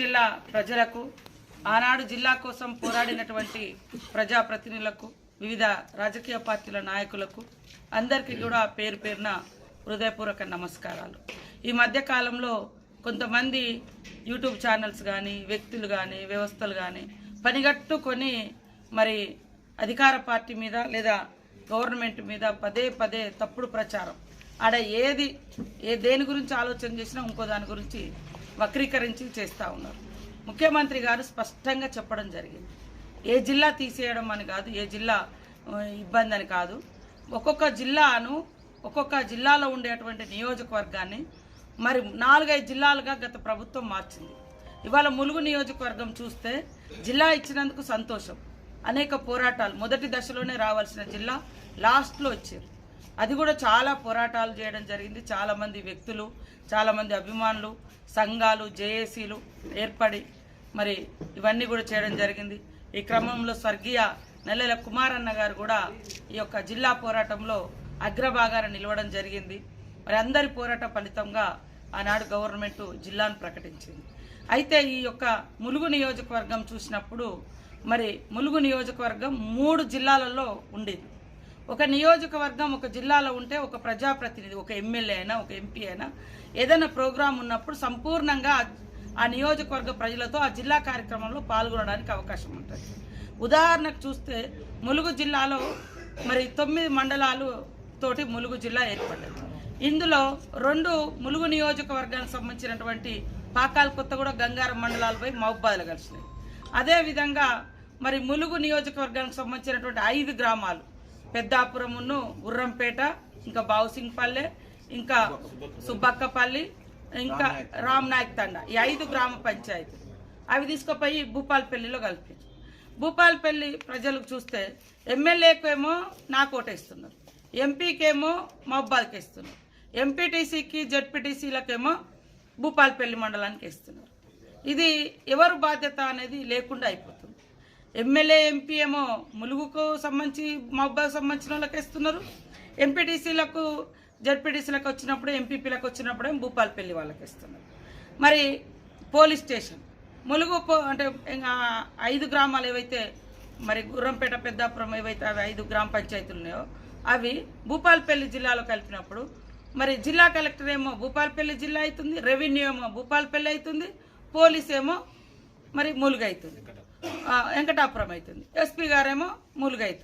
జిల్లా ప్రజలకు, ఆనాడు జిల్లా కోసం పోరాడినటువంటి ప్రజాప్రతినిధులకు, వివిధ రాజకీయ పార్టీల నాయకులకు అందరికీ కూడా పేరు పేరున హృదయపూర్వక నమస్కారాలు. ఈ మధ్య కాలంలో కొంతమంది యూట్యూబ్ ఛానల్స్ కానీ, వ్యక్తులు కానీ, వ్యవస్థలు కానీ పనిగట్టుకొని మరి అధికార పార్టీ మీద లేదా గవర్నమెంట్ మీద పదే పదే తప్పుడు ప్రచారం, ఆడ దేని గురించి ఆలోచన చేసినా ఇంకో దాని గురించి వక్రీకరించి చేస్తూ ఉన్నారు. ముఖ్యమంత్రి గారు స్పష్టంగా చెప్పడం జరిగింది. ఏ జిల్లా తీసేయడం అని కాదు, ఏ జిల్లా ఇబ్బంది అని కాదు. ఒక్కొక్క జిల్లాలో ఉండేటువంటి నియోజకవర్గాన్ని మరి 4-5 జిల్లాలుగా గత ప్రభుత్వం మార్చింది. ఇవాళ ములుగు నియోజకవర్గం చూస్తే జిల్లా ఇచ్చినందుకు సంతోషం. అనేక పోరాటాలు, మొదటి దశలోనే రావాల్సిన జిల్లా లాస్ట్లో వచ్చారు. అది కూడా చాలా పోరాటాలు చేయడం జరిగింది. చాలామంది వ్యక్తులు, చాలామంది అభిమానులు, సంఘాలు, జేఏసీలు ఏర్పడి మరి ఇవన్నీ కూడా చేయడం జరిగింది. ఈ క్రమంలో స్వర్గీయ నెల్లెల కుమారన్న గారు కూడా ఈ యొక్క జిల్లా పోరాటంలో అగ్రభాగాన నిలవడం జరిగింది. మరి అందరి పోరాట ఫలితంగా ఆనాడు గవర్నమెంట్ జిల్లాను ప్రకటించింది. అయితే ఈ యొక్క ములుగు నియోజకవర్గం చూసినప్పుడు మరి ములుగు నియోజకవర్గం 3 జిల్లాలలో ఉండేది. ఒక నియోజకవర్గం ఒక జిల్లాలో ఉంటే ఒక ప్రజాప్రతినిధి, ఒక ఎమ్మెల్యే అయినా, ఒక ఎంపీ అయినా ఏదైనా ప్రోగ్రాం ఉన్నప్పుడు సంపూర్ణంగా ఆ నియోజకవర్గ ప్రజలతో ఆ జిల్లా కార్యక్రమంలో పాల్గొనడానికి అవకాశం ఉంటుంది. ఉదాహరణకు చూస్తే ములుగు జిల్లాలో మరి 9 మండలాలు తోటి ములుగు జిల్లా ఏర్పడ్డది. ఇందులో 2 ములుగు నియోజకవర్గానికి సంబంధించినటువంటి పాకాల కొత్తగూడ, గంగారం మండలాలపై మహబూబాద్లు కలిసినాయి. అదేవిధంగా మరి ములుగు నియోజకవర్గానికి సంబంధించినటువంటి 5 గ్రామాలు, పెద్దాపురమును, గుర్రంపేట, ఇంకా బావుసింగ్పల్లె, ఇంకా సుబ్బక్కపల్లి, ఇంకా రామ్నాయక్ తండ, ఈ 5 గ్రామ పంచాయతీ అవి తీసుకుపోయి భూపాలపల్లిలో కలిపారు. భూపాలపల్లి ప్రజలకు చూస్తే ఎమ్మెల్యేకేమో నాకు ఓటేస్తున్నారు, ఎంపీకేమో మహబూబాద్కి ఇస్తున్నారు, ఎంపీటీసీకి జెడ్పీటీసీలకేమో భూపాలపల్లి మండలానికి ఇస్తున్నారు. ఇది ఎవరు బాధ్యత అనేది లేకుండా అయిపోతుంది. ఎమ్మెల్యే, ఎంపీ ఏమో ములుగుకు సంబంధించి మహబూబాద్ సంబంధించిన వాళ్ళకి ఇస్తున్నారు, ఎంపీటీసీలకు జెడ్పీటీసీలకు వచ్చినప్పుడు, ఎంపీపీలకు వచ్చినప్పుడు భూపాలపల్లి వాళ్ళకి ఇస్తున్నారు. మరి పోలీస్ స్టేషన్ ములుగు అంటే 5 గ్రామాలు ఏవైతే మరి గుర్రంపేట, పెద్దాపురం ఏవైతే అవి 5 గ్రామ పంచాయతీలు ఉన్నాయో అవి భూపాలపల్లి జిల్లాలో కలిపినప్పుడు మరి జిల్లా కలెక్టర్ ఏమో భూపాలపల్లి జిల్లా అవుతుంది, రెవెన్యూ ఏమో భూపాలపల్లి అవుతుంది, పోలీస్ ఏమో మరి ములుగు అవుతుంది, వెంకటాపురం అవుతుంది, ఎస్పీ గారేమో ములుగు అవుతుంది.